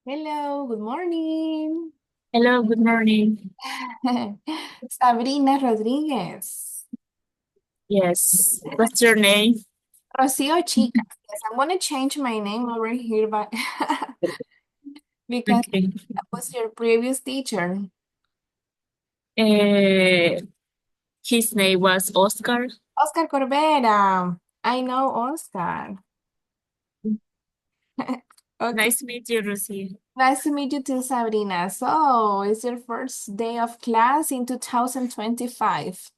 Hello, good morning. Hello, good morning. Sabrina Rodriguez. Yes, what's your name? Rocío Chicas. Yes, I'm gonna change my name over here, but because Okay. that was your previous teacher. Uh, his name was Oscar. Oscar Corbera. I know Oscar. Okay, Nice to meet you, Lucy. nice to meet you too, Sabrina. So, it's your first day of class in 2025.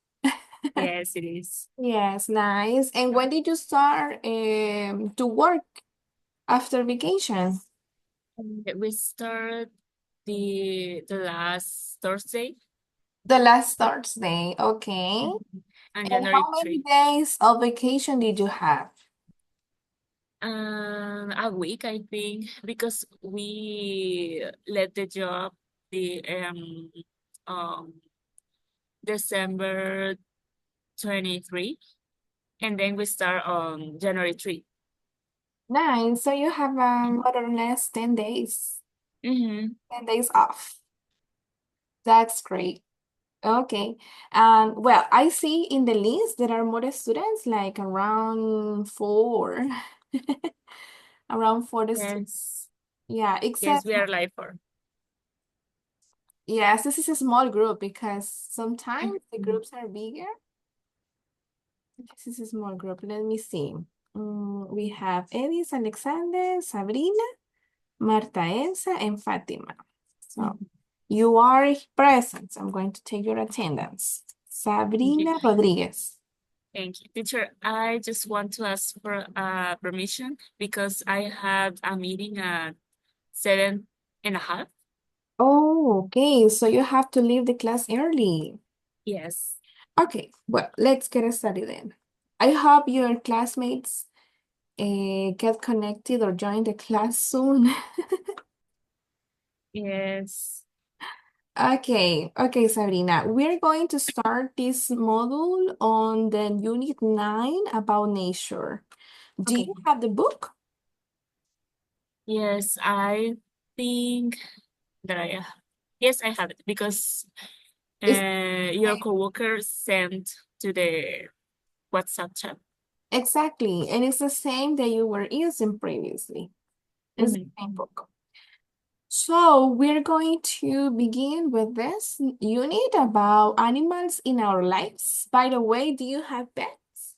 Yes, it is. Yes, nice. And when did you start to work after vacation? We start the last Thursday, The last Thursday, okay. on And January how many 3. days of vacation did you have? A week, I think, because we let the job the um December 23, and then we start on January 3. Nine. So you have more or less 10 days. Mm-hmm. 10 days off. That's great. Okay. And well, I see in the list there are more students, like around four. Around four students. Yes. Yeah, Yes, except we are live for. yes, this is a small group because sometimes the Mhm. groups are bigger. This is a small group. Let me see. We have Edis, Alexander, Sabrina, Marta Elsa, and Fatima. So Mhm. you are present. I'm going to take your attendance. Thank you. Sabrina Rodriguez. Thank you. Teacher, I just want to ask for permission because I had a meeting at 7:30. Oh, okay. So you have to leave the class early. Yes. Okay, well, let's get started then. I hope your classmates get connected or join the class soon. Yes. Okay, Sabrina. We're going to start this module on the unit 9 about nature. Do Okay. you have the book? Yes, I think that yes, I have it because It's your coworker sent to the WhatsApp chat. exactly, and it's the same that you were using previously. It's the Mhm. same book. So we're going to begin with this unit about animals in our lives. By the way, do you have pets?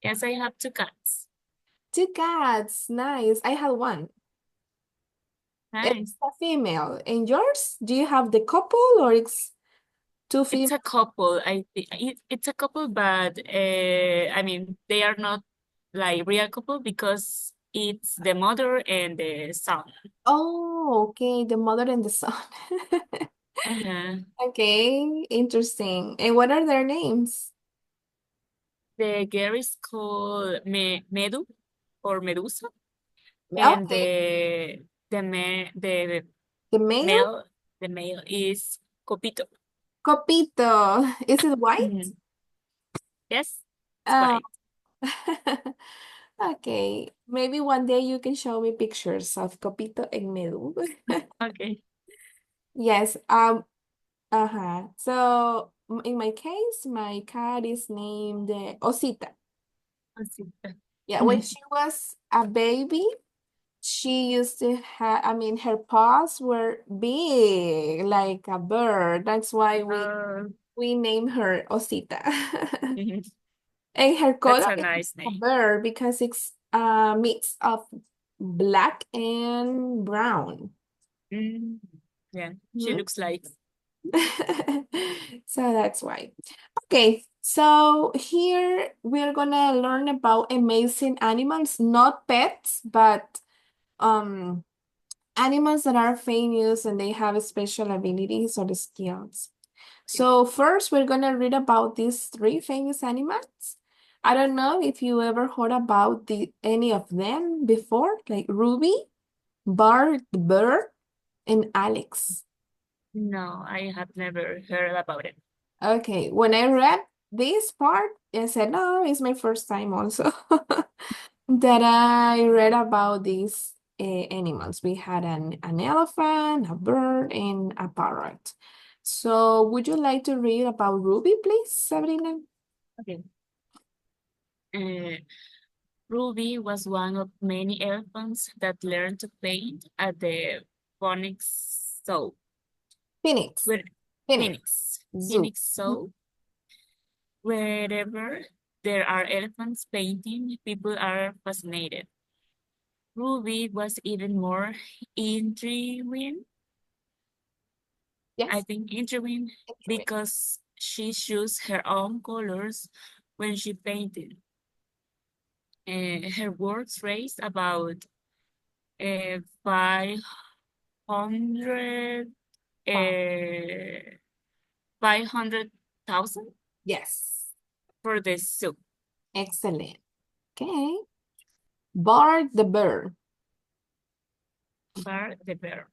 Yes, I have two cats. Two cats. Nice. I had one. Nice. It's a female. And yours? Do you have the couple or it's two It's females? a couple. I think it's a couple, but I mean they are not like real couple because it's the mother and the son. Oh, okay. The mother and the son. Uh-huh. Okay, interesting. And what are their names? The girl is called Medu or Medusa, and Okay, the the male, male the male is Copito. Copito. Is it white? Mhm. Yes, it's Oh, white. okay. Maybe one day you can show me pictures of Copito and Medu. Okay. Yes. So in my case, my cat is named Osita. Cosita. Yeah, when Mhm. she was a baby, she used to have, I mean, her paws were big, like a bird. That's why Uh, we named her Osita. mhm. And her That's color a is nice a name. bird because it's a mix of black and brown. Mm. Yeah, she Mhm. looks like. So that's why. Okay, so here we're gonna learn about amazing animals, not pets, but um animals that are famous and they have special abilities or skills. So first, we're gonna read about these three famous animals. I don't know if you ever heard about any of them before, like Ruby, Bart the bird, and Alex. No, I have never heard about it. Okay, when I read this part, I said, no, it's my first time also that I read about these animals. We had an elephant, a bird, and a parrot. So would you like to read about Ruby, please, Sabrina? Okay. Ruby was one of many elephants that learned to paint at the Phoenix Zoo. Phoenix. Where Phoenix. Phoenix, Zoo. Phoenix Zoo. Wherever there are elephants painting, people are fascinated. Ruby was even more intriguing, I Yes. think intriguing, because she chose her own colors when she painted. Her works raised about 500, Wow. 500,000 Yes. for the soup. Excellent. Okay. Bart the bird. Bar the bear.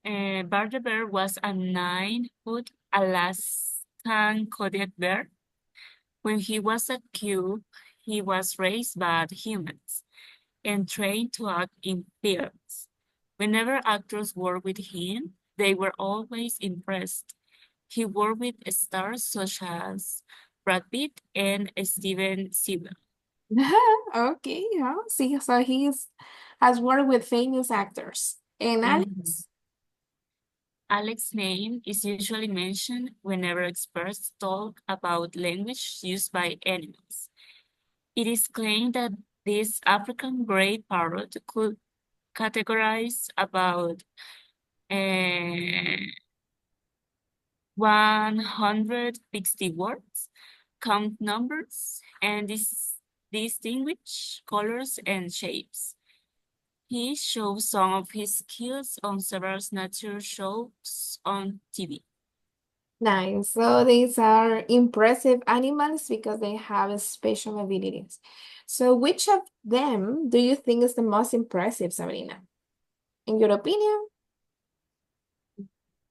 Bar the bear was a 9-foot Alaskan Kodiak bear. When he was a cub, he was raised by humans and trained to act in films. Whenever actors worked with him, they were always impressed. He worked with stars such as Brad Pitt and Steven Seagal. Okay, yeah. See, so he's has worked with famous actors. And Mhm. Alex? Alex's name is usually mentioned whenever experts talk about language used by animals. It is claimed that this African gray parrot could categorize about 160 words, count numbers, and distinguish colors and shapes. He shows some of his skills on several nature shows on TV. Nice. So these are impressive animals because they have special abilities. So which of them do you think is the most impressive, Sabrina? In your opinion?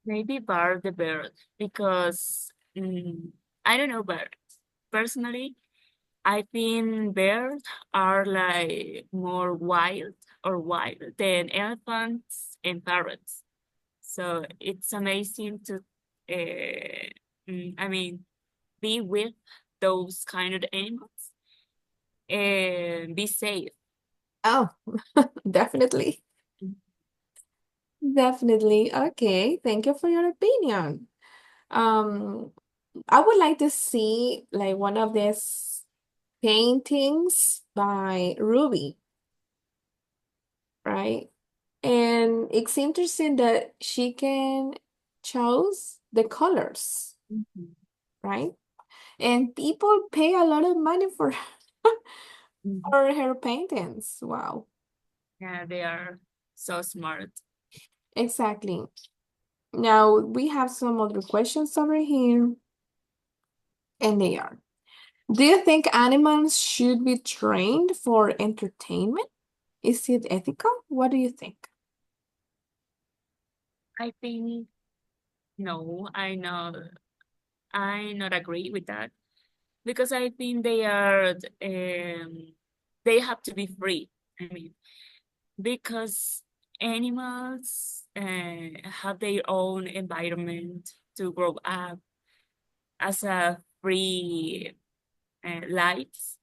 Maybe Bar the bird, because I don't know birds. Personally, I think bears are like more wild than elephants and parrots. So it's amazing to, I mean, be with those kind of animals and be safe. Oh, definitely. Definitely. Okay. Thank you for your opinion. Um, I would like to see like one of these paintings by Ruby, right? And it's interesting that she can choose the colors, Mhm. right? And people pay a lot of money for Mhm. for her paintings. Wow. Yeah, they are so smart. Exactly. Now we have some other questions over here, and they are: do you think animals should be trained for entertainment? Is it ethical? What do you think? I think no, I not agree with that, because I think they have to be free. I mean, because animals have their own environment to grow up as a free lives.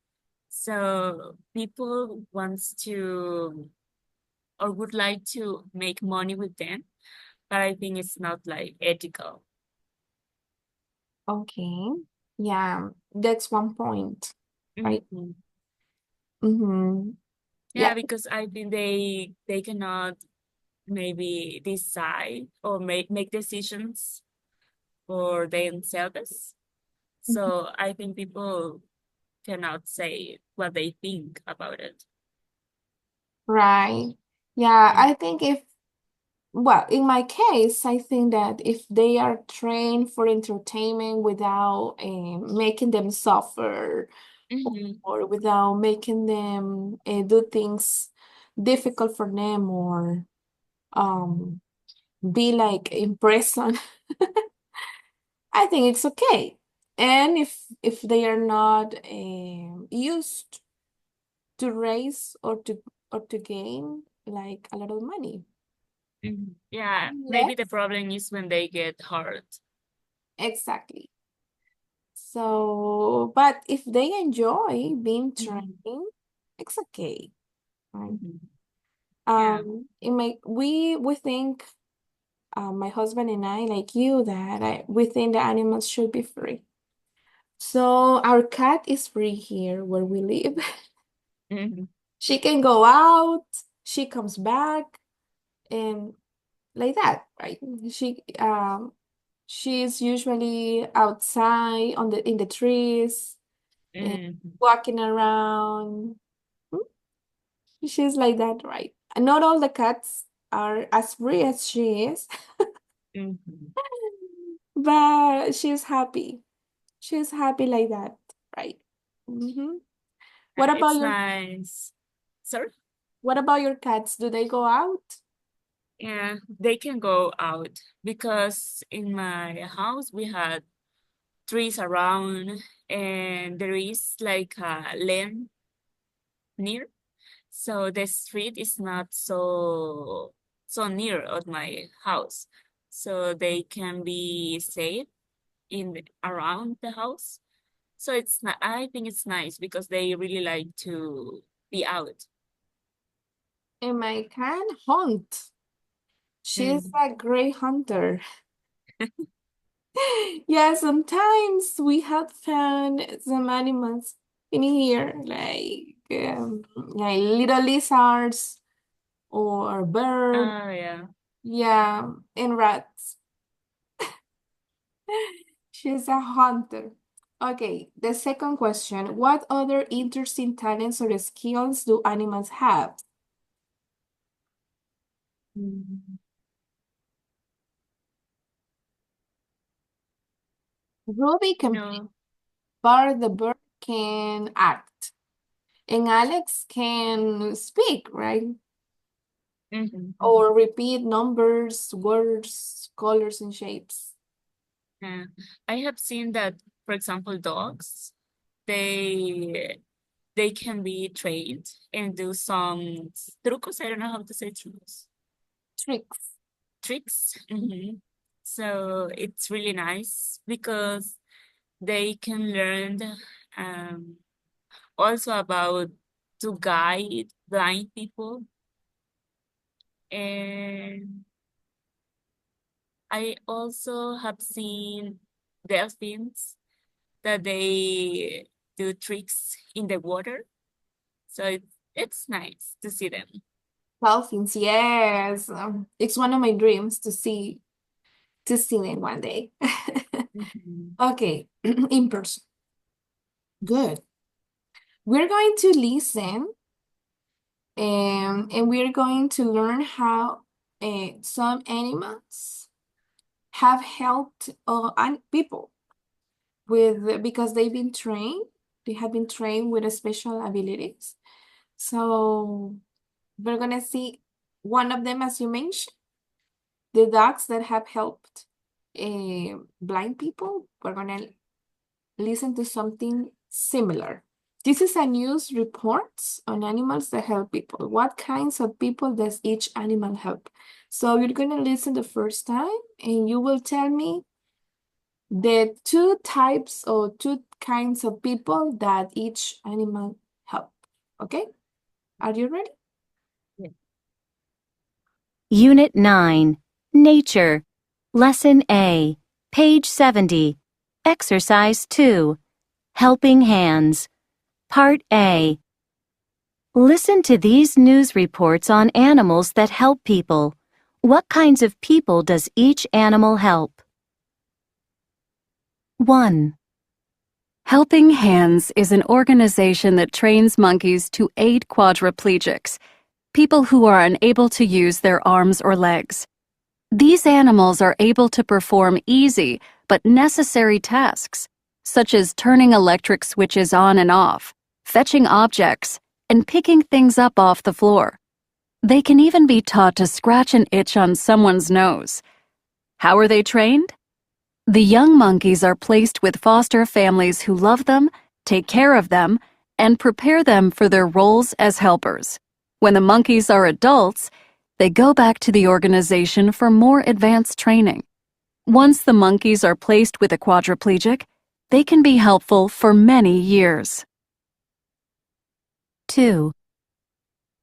So people wants to or would like to make money with them, but I think it's not like ethical. Okay. Yeah, that's one point, right? Mhm. Mm-hmm. Yeah, Yeah, because I think they cannot maybe decide or make decisions for themselves. So I think people cannot say what they think about it. right. Yeah, Mm. I think if, well, in my case, I think that if they are trained for entertainment without making them suffer Mhm. or without making them do things difficult for them or um be like in prison, I think it's okay. And if they are not used to raise or to gain like a lot of money. Yeah, maybe the Yes, problem is when they get hurt. exactly. So, but if they enjoy being Mhm. trained, it's okay, right? Mhm. Yeah. It may we think, my husband and I, like you, that we think the animals should be free. So our cat is free here where we live. Mhm. She can go out, she comes back, and like that, right? She's usually outside in the trees and Mhm. walking around. Hmm, she's like that, right? And not all the cats are as free as she is, Mhm. but she's happy. She's happy like that, right? Mm-hmm. What about It's your nice. Sorry? what about your cats? Do they go out? Yeah, they can go out because in my house we had trees around and there is like a lane near. So the street is not so near of my house. So they can be safe around the house. So I think it's nice because they really like to be out. And my cat hunt. She's Mm. a great hunter. Yeah, sometimes we have found some animals in here, like little lizards or birds. Oh yeah. Yeah, and rats. She's a hunter. Okay, the second question. What other interesting talents or skills do animals have? Mm. Ruby You can play, know, Bart the bird can act, and Alex can speak, right? mhm, mhm. Or repeat numbers, words, colors, and shapes. Yeah. I have seen that, for example, dogs, they they can be trained and do some trucos. I don't know how to say trucos. Tricks. Tricks. So it's really nice because they can learn um, also about to guide blind people. And I also have seen dolphins that they do tricks in the water. So it's nice to see them. Dolphins, yes. It's one of my dreams to see them one day. Mhm. Okay, in person. Good. We're going to listen, and we're going to learn how some animals have helped people with because they've been trained. They have been trained with special abilities. So we're gonna see one of them, as you mentioned, the dogs that have helped blind people. We're gonna listen to something similar. This is a news reports on animals that help people. What kinds of people does each animal help? So you're gonna listen the first time, and you will tell me the two types or two kinds of people that each animal help. Okay? Are you ready? Yeah. Unit 9, Nature, Lesson A, page 70, Exercise 2, Helping Hands, Part A. Listen to these news reports on animals that help people. What kinds of people does each animal help? 1. Helping Hands is an organization that trains monkeys to aid quadriplegics, people who are unable to use their arms or legs. These animals are able to perform easy but necessary tasks, such as turning electric switches on and off, fetching objects, and picking things up off the floor. They can even be taught to scratch an itch on someone's nose. How are they trained? The young monkeys are placed with foster families who love them, take care of them, and prepare them for their roles as helpers. When the monkeys are adults, they go back to the organization for more advanced training. Once the monkeys are placed with a quadriplegic, they can be helpful for many years. 2.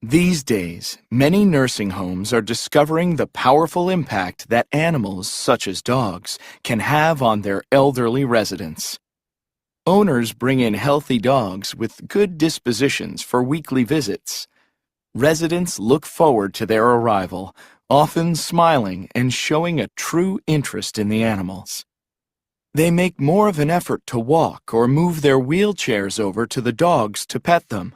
These days, many nursing homes are discovering the powerful impact that animals, such as dogs, can have on their elderly residents. Owners bring in healthy dogs with good dispositions for weekly visits. Residents look forward to their arrival, often smiling and showing a true interest in the animals. They make more of an effort to walk or move their wheelchairs over to the dogs to pet them.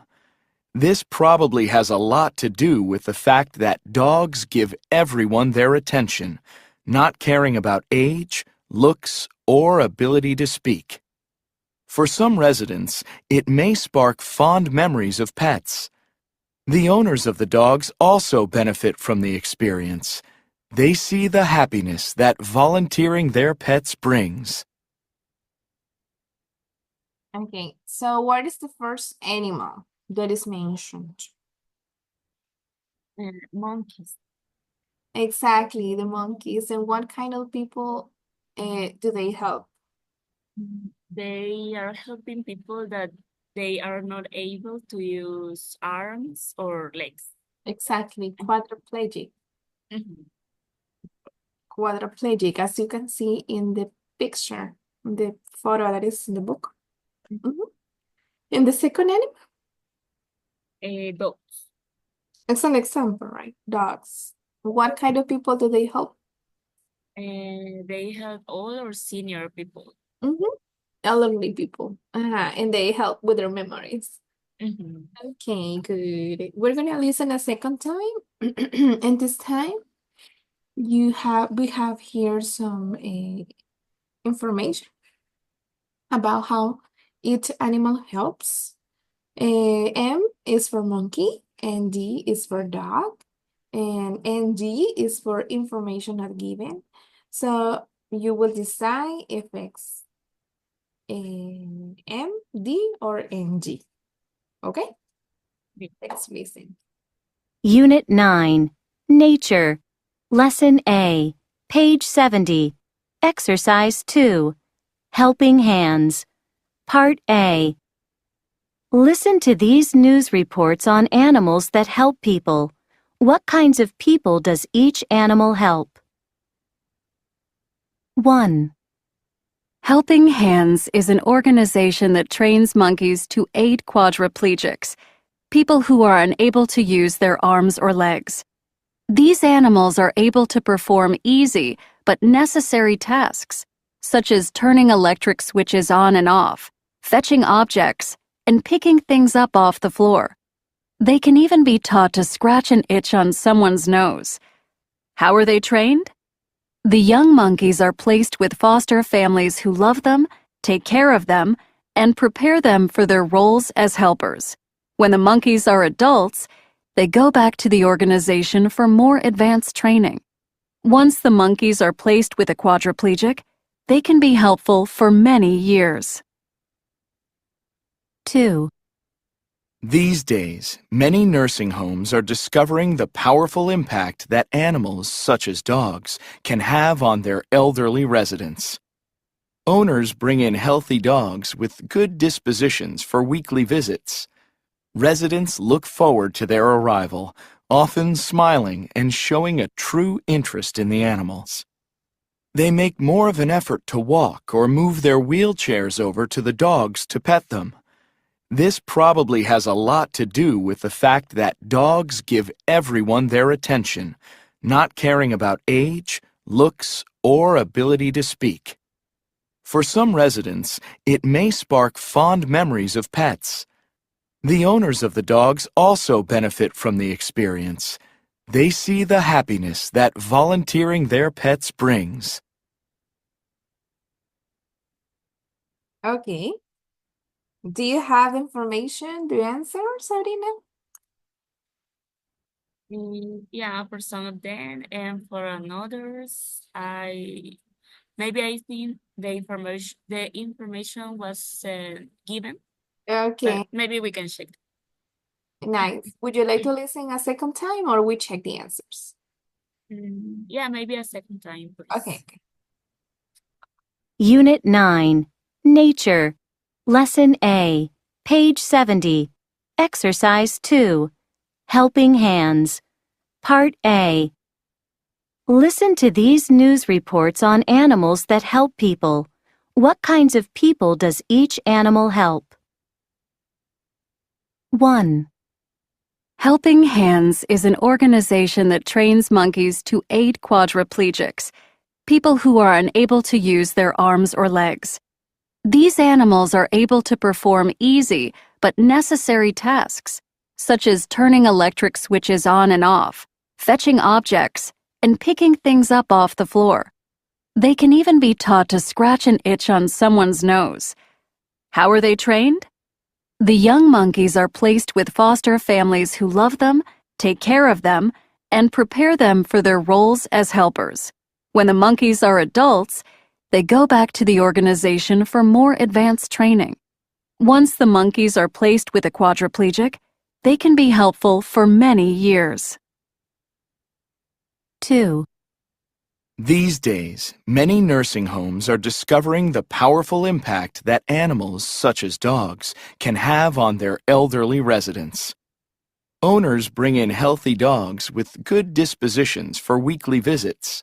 This probably has a lot to do with the fact that dogs give everyone their attention, not caring about age, looks, or ability to speak. For some residents, it may spark fond memories of pets. The owners of the dogs also benefit from the experience. They see the happiness that volunteering their pets brings. Okay, so what is the first animal that is mentioned? Monkeys. Exactly, the monkeys. And what kind of people do they help? They are helping people that they are not able to use arms or legs. Exactly, quadriplegic. Mhm. Quadriplegic, as you can see in the picture, the photo that is in the book. Mhm. And the second animal, Dogs. it's an example, right? Dogs. What kind of people do they help? They help all our senior people. Mhm. Elderly people. And they help with their memories. Mhm. Okay, good. We're gonna listen a second time. And this time we have here some information about how each animal helps. M is for monkey, and D is for dog, and NG is for information not given. So you will decide if it's M, D, or NG. Okay? Let's listen. Unit 9, Nature, Lesson A, page 70, Exercise 2, Helping Hands, Part A. Listen to these news reports on animals that help people. What kinds of people does each animal help? 1. Helping Hands is an organization that trains monkeys to aid quadriplegics, people who are unable to use their arms or legs. These animals are able to perform easy but necessary tasks, such as turning electric switches on and off, fetching objects, and picking things up off the floor. They can even be taught to scratch an itch on someone's nose. How are they trained? The young monkeys are placed with foster families who love them, take care of them, and prepare them for their roles as helpers. When the monkeys are adults, they go back to the organization for more advanced training. Once the monkeys are placed with a quadriplegic, they can be helpful for many years. 2. These days, many nursing homes are discovering the powerful impact that animals, such as dogs, can have on their elderly residents. Owners bring in healthy dogs with good dispositions for weekly visits. Residents look forward to their arrival, often smiling and showing a true interest in the animals. They make more of an effort to walk or move their wheelchairs over to the dogs to pet them. This probably has a lot to do with the fact that dogs give everyone their attention, not caring about age, looks, or ability to speak. For some residents, it may spark fond memories of pets. The owners of the dogs also benefit from the experience. They see the happiness that volunteering their pets brings. Okay. Do you have information to answer, Sabrina? Yeah, for some of them, and for others, I think the information was given, Okay. but maybe we can check. Nice. Would you like to listen a second time or we check the answers? Yeah, maybe a second time, please. Okay. Unit 9, Nature. Lesson A, page 70. Exercise 2, Helping Hands. Part A. Listen to these news reports on animals that help people. What kinds of people does each animal help? 1. Helping Hands is an organization that trains monkeys to aid quadriplegics, people who are unable to use their arms or legs. These animals are able to perform easy but necessary tasks, such as turning electric switches on and off, fetching objects, and picking things up off the floor. They can even be taught to scratch an itch on someone's nose. How are they trained? The young monkeys are placed with foster families who love them, take care of them, and prepare them for their roles as helpers. When the monkeys are adults, they go back to the organization for more advanced training. Once the monkeys are placed with a quadriplegic, they can be helpful for many years. 2. These days, many nursing homes are discovering the powerful impact that animals, such as dogs, can have on their elderly residents. Owners bring in healthy dogs with good dispositions for weekly visits.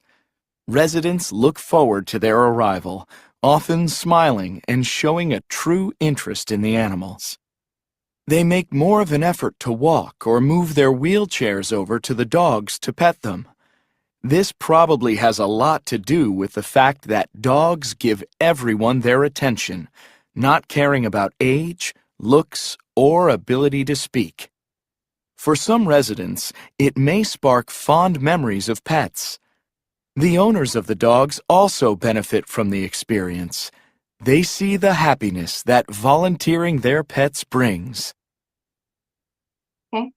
Residents look forward to their arrival, often smiling and showing a true interest in the animals. They make more of an effort to walk or move their wheelchairs over to the dogs to pet them. This probably has a lot to do with the fact that dogs give everyone their attention, not caring about age, looks, or ability to speak. For some residents, it may spark fond memories of pets. The owners of the dogs also benefit from the experience. They see the happiness that volunteering their pets brings. Okay.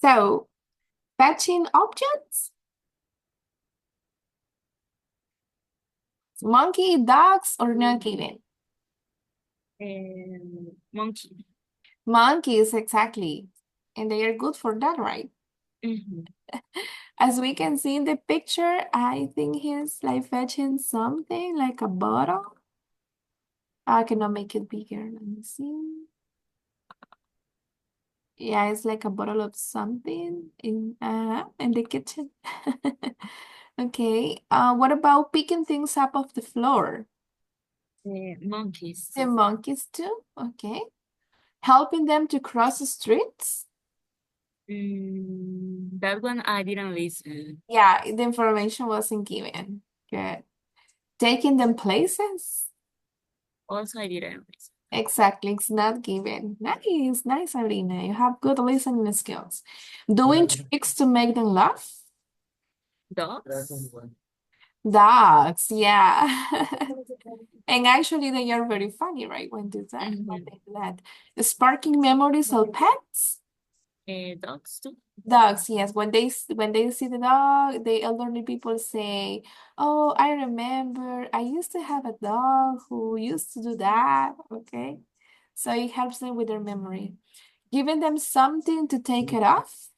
So, fetching objects? Monkey, dogs, or not given? Monkey. Monkeys, exactly. And they are good for that, right? Mm-hmm. As we can see in the picture, I think he's like fetching something like a bottle. I cannot make it bigger. Let me see. Yeah, it's like a bottle of something in the kitchen. Okay. What about picking things up off the floor? Monkeys. The monkeys too. Okay. Helping them to cross the streets. That one I didn't listen. Yeah, the information wasn't given. Good. Taking them places. Also, I didn't listen. Exactly, it's not given. Nice, nice, Arina. You have good listening skills. Doing tricks to make them laugh. Dogs? Dogs, yeah. And actually, they are very funny, right? When do that, when they do that. Sparking memories of pets. Dogs too. Dogs, yes. When they see the dog, the elderly people say, "Oh, I remember. I used to have a dog who used to do that." Okay, so it helps them with their memory. Giving them something to take it off.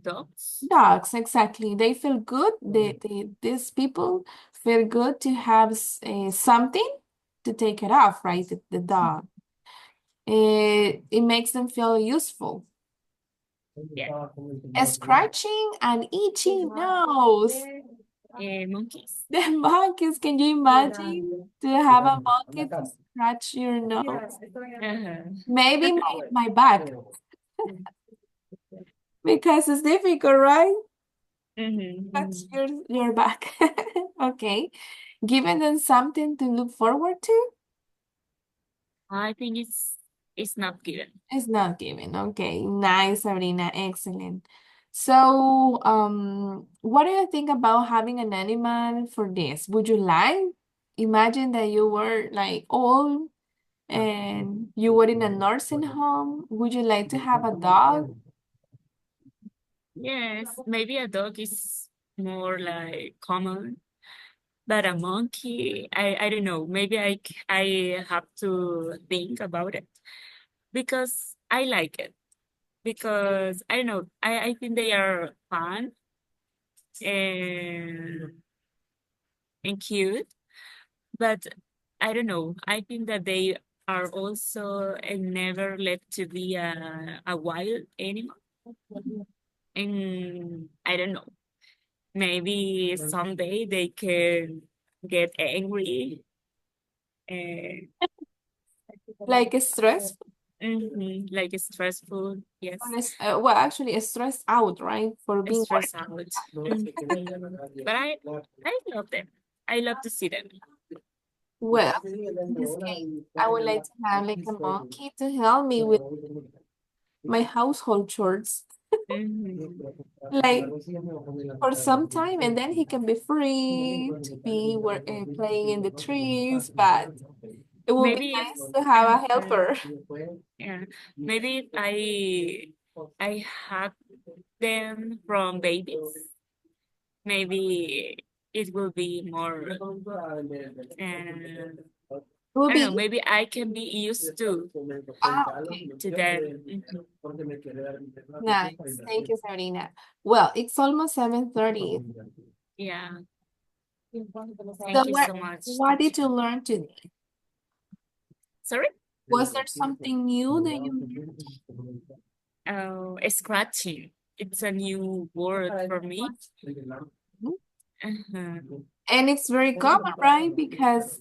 Dogs? Dogs, exactly. They feel good. These people feel good to have something to take it off, right? The dog. It makes them feel useful. Yeah. Scratching and itching nose. Monkeys. The monkeys, can you imagine to have a monkey to scratch your nose? Maybe my back, because it's difficult, right? That's your back. Okay. Giving them something to look forward to? I think it's not given. It's not given. Okay. Nice, Sabrina. Excellent. So, what do you think about having an animal for this? Would you like? Imagine that you were like old and you were in a nursing home. Would you like to have a dog? Yes, maybe a dog is more like common, but a monkey, I don't know. Maybe I have to think about it. because I like it. Because I don't know, I think they are fun and cute, but I don't know. I think that they are also never left to be a wild animal. And I don't know. Maybe someday they can get angry. And Like stressful, like stressful, yes, well, actually stressed out, right? For being stress working. out. But I love them. I love to see them. Well, in this case, I would like to have like a monkey to help me with my household chores, Mhm. like for some time, and then he can be free to be playing in the trees. But it would be Maybe if nice to have a helper. yeah, maybe if I had them from babies, maybe it will be more. It would I don't know. be Maybe I can be used okay. to them. Nice. Thank you, Sabrina. Well, it's almost 7:30. Yeah. So Thank you so much. what did you learn today? Sorry? Was there something new that you learned? Oh, scratching. It's a new word for me. Uh-huh. And it's very common, right? Because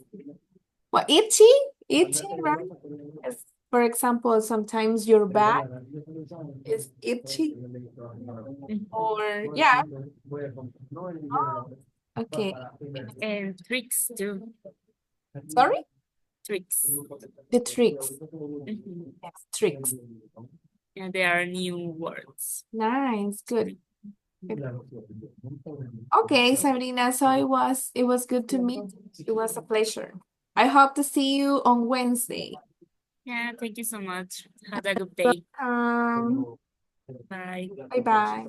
well, itchy, right? As, for example, sometimes your back is itchy, or yeah. Oh, okay. And tricks too. Sorry? Tricks. The tricks. Mhm. Yes, tricks. Yeah, there are new words. Nice, good. Good. Okay, Sabrina, so it was good to meet you. It was a pleasure. I hope to see you on Wednesday. Yeah, thank you so much. Have a good day. Bye. Bye-bye.